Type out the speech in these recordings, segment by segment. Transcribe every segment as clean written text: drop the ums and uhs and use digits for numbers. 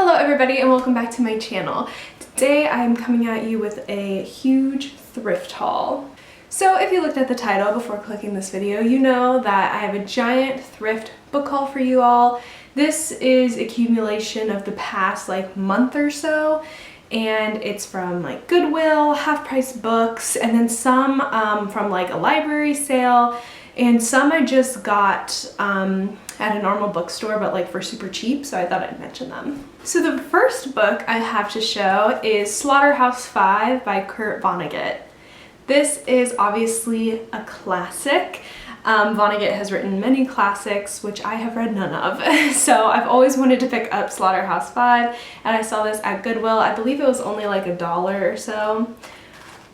Hello everybody and welcome back to my channel. Today I'm coming at you with a huge thrift haul. So if you looked at the title before clicking this video, you know that I have a giant thrift book haul for you all. This is accumulation of the past month or so, and it's from Goodwill, half-price books, and then some from a library sale, and some I just got at a normal bookstore, but for super cheap, so I thought I'd mention them. So the first book I have to show is Slaughterhouse-Five by Kurt Vonnegut. This is obviously a classic. Vonnegut has written many classics, which I have read none of. So I've always wanted to pick up Slaughterhouse-Five, and I saw this at Goodwill. I believe it was only $1 or so.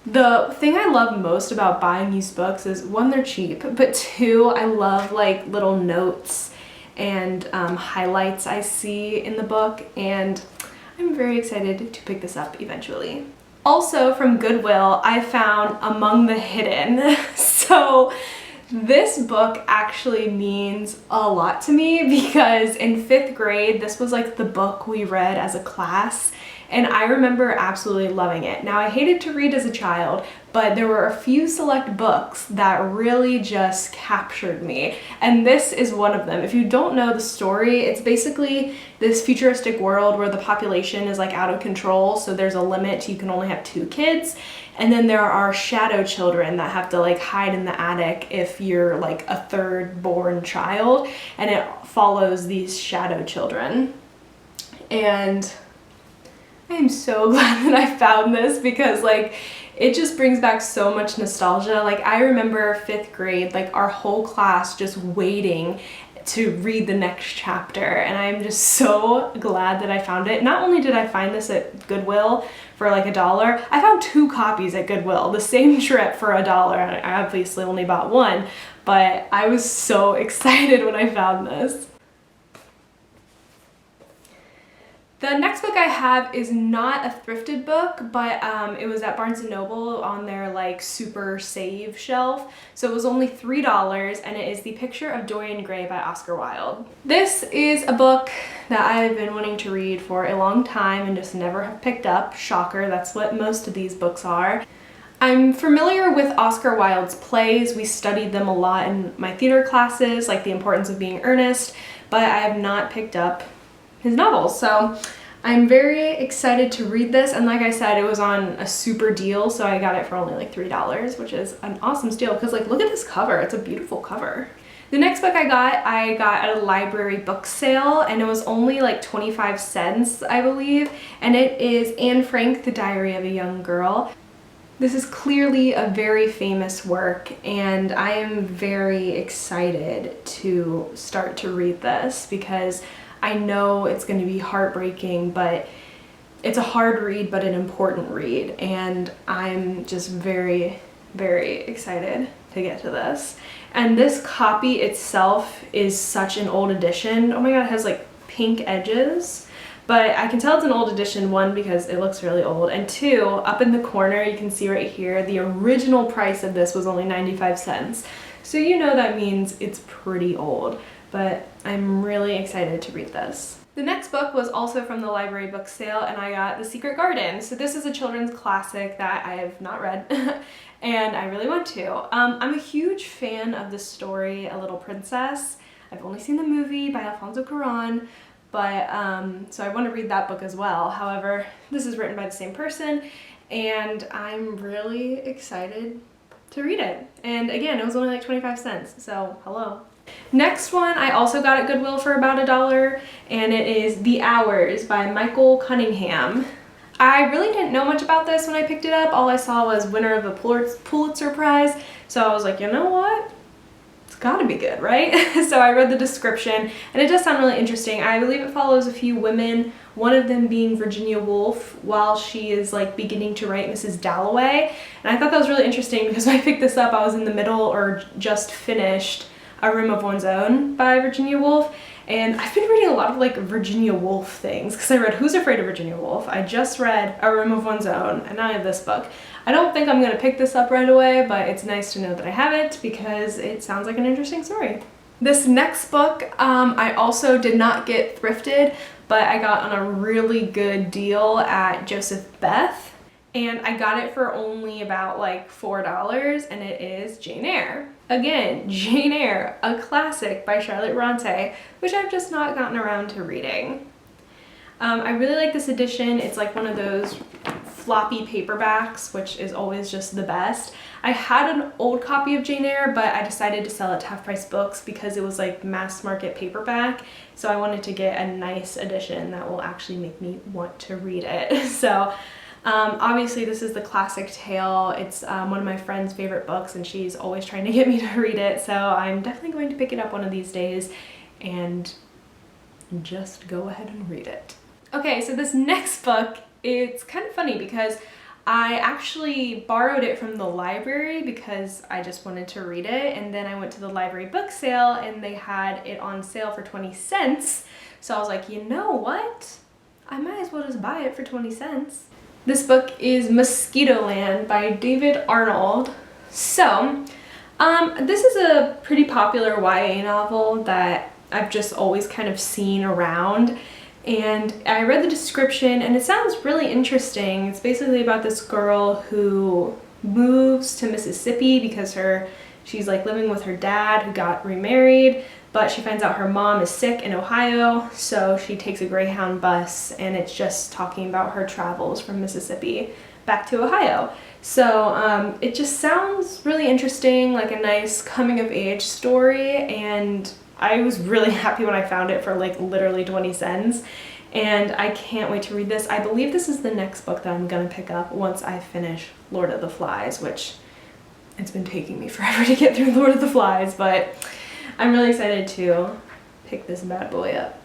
The thing I love most about buying used books is, one, they're cheap, but two, I love little notes and highlights I see in the book, and I'm very excited to pick this up eventually. Also from Goodwill, I found Among the Hidden. So this book actually means a lot to me because in 5th grade, this was the book we read as a class, and I remember absolutely loving it. Now, I hated to read as a child, but there were a few select books that really just captured me, and this is one of them. If you don't know the story, it's basically this futuristic world where the population is out of control, so there's a limit. You can only have 2 kids, and then there are shadow children that have to hide in the attic if you're a third born child, and it follows these shadow children. And I am so glad that I found this because it just brings back so much nostalgia. I remember 5th grade, our whole class just waiting to read the next chapter, and I'm just so glad that I found it. Not only did I find this at Goodwill for $1, I found 2 copies at Goodwill, the same trip for $1. I obviously only bought one, but I was so excited when I found this. The next book I have is not a thrifted book, but it was at Barnes & Noble on their super save shelf. So it was only $3, and it is The Picture of Dorian Gray by Oscar Wilde. This is a book that I've been wanting to read for a long time and just never have picked up. Shocker, that's what most of these books are. I'm familiar with Oscar Wilde's plays. We studied them a lot in my theater classes, The Importance of Being Earnest, but I have not picked up his novels, so I'm very excited to read this. And like I said, it was on a super deal, so I got it for only $3, which is an awesome steal because look at this cover. It's a beautiful cover. The next book I got at a library book sale, and it was only 25 cents, I believe, and it is Anne Frank, The Diary of a Young Girl. This is clearly a very famous work, and I am very excited to start to read this because I know it's going to be heartbreaking, but it's a hard read, but an important read, and I'm just very, very excited to get to this. And this copy itself is such an old edition. Oh my god, it has pink edges, but I can tell it's an old edition, one, because it looks really old, and two, up in the corner you can see right here, the original price of this was only 95 cents. So you know that means it's pretty old. But I'm really excited to read this. The next book was also from the library book sale, and I got The Secret Garden. So this is a children's classic that I have not read, and I really want to. I'm a huge fan of the story A Little Princess. I've only seen the movie by Alfonso Cuarón, but so I want to read that book as well. However, this is written by the same person, and I'm really excited to read it. And again, it was only 25 cents, so hello. Next one I also got at Goodwill for about $1, and it is The Hours by Michael Cunningham. I really didn't know much about this when I picked it up. All I saw was winner of a Pulitzer Prize, so I was like, you know what? It's gotta be good, right? So I read the description, and it does sound really interesting. I believe it follows a few women, one of them being Virginia Woolf, while she is beginning to write Mrs. Dalloway. And I thought that was really interesting because when I picked this up, I was in the middle or just finished A Room of One's Own by Virginia Woolf, and I've been reading a lot of Virginia Woolf things because I read Who's Afraid of Virginia Woolf, I just read A Room of One's Own, and now I have this book. I don't think I'm going to pick this up right away, but it's nice to know that I have it because it sounds like an interesting story. This next book I also did not get thrifted, but I got on a really good deal at Joseph Beth, and I got it for only about like $4, and it is Jane Eyre. Again, Jane Eyre, a classic by Charlotte Bronte, which I've just not gotten around to reading. I really like this edition. It's like one of those floppy paperbacks, which is always just the best. I had an old copy of Jane Eyre, but I decided to sell it to Half Price Books because it was like mass market paperback, so I wanted to get a nice edition that will actually make me want to read it. So obviously this is the classic tale. It's one of my friend's favorite books, and she's always trying to get me to read it, so I'm definitely going to pick it up one of these days and just go ahead and read it. Okay, so this next book, it's kind of funny because I actually borrowed it from the library because I just wanted to read it, and then I went to the library book sale and they had it on sale for 20 cents. So I was like, you know what? I might as well just buy it for 20 cents. This book is Mosquitoland by David Arnold. So, this is a pretty popular YA novel that I've just always kind of seen around. And I read the description and it sounds really interesting. It's basically about this girl who moves to Mississippi because she's like living with her dad who got remarried, but she finds out her mom is sick in Ohio, so she takes a Greyhound bus, and it's just talking about her travels from Mississippi back to Ohio. So it just sounds really interesting, like a nice coming of age story, and I was really happy when I found it for like literally 20 cents, and I can't wait to read this. I believe this is the next book that I'm gonna pick up once I finish Lord of the Flies, which it's been taking me forever to get through Lord of the Flies, but I'm really excited to pick this bad boy up.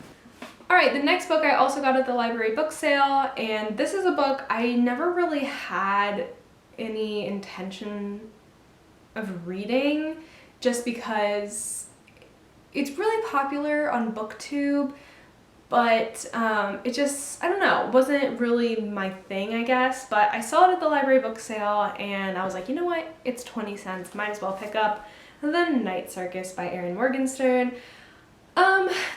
Alright, the next book I also got at the library book sale, and this is a book I never really had any intention of reading just because it's really popular on BookTube, but it just, I don't know, wasn't really my thing, I guess. But I saw it at the library book sale and I was like, you know what, it's 20 cents, might as well pick up The Night Circus by Erin Morgenstern.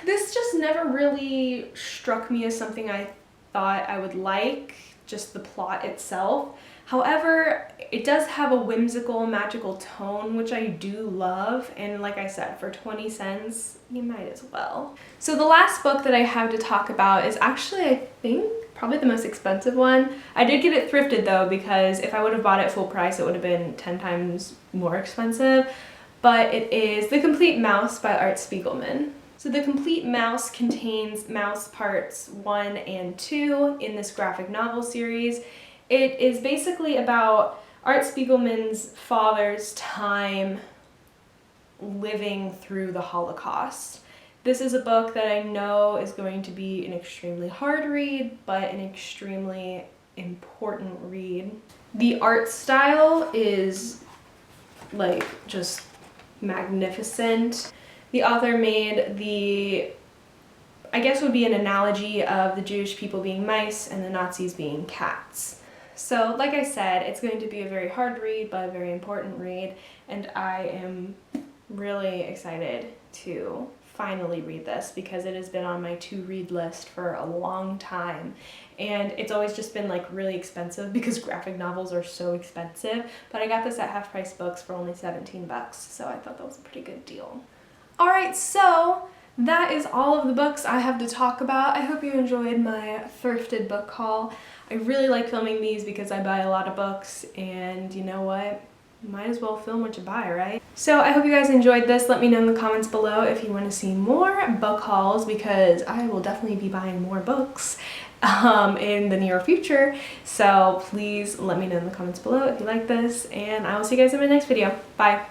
This just never really struck me as something I thought I would like, just the plot itself. However, it does have a whimsical, magical tone, which I do love, and like I said, for 20 cents, you might as well. So the last book that I have to talk about is actually, I think, probably the most expensive one. I did get it thrifted though, because if I would have bought it full price, it would have been 10 times more expensive, but it is The Complete Mouse by Art Spiegelman. So The Complete Mouse contains Mouse Parts 1 and 2 in this graphic novel series. It is basically about Art Spiegelman's father's time living through the Holocaust. This is a book that I know is going to be an extremely hard read, but an extremely important read. The art style is like just magnificent. The author made I guess would be an analogy of the Jewish people being mice and the Nazis being cats. So like I said, it's going to be a very hard read, but a very important read, and I am really excited to finally read this because it has been on my to-read list for a long time, and it's always just been like really expensive because graphic novels are so expensive, but I got this at Half Price Books for only 17 bucks, so I thought that was a pretty good deal. Alright, so that is all of the books I have to talk about. I hope you enjoyed my thrifted book haul. I really like filming these because I buy a lot of books, and you know what? Might as well film what you buy, right? So I hope you guys enjoyed this. Let me know in the comments below if you want to see more book hauls, because I will definitely be buying more books in the near future. So please let me know in the comments below if you like this, and I will see you guys in my next video. Bye!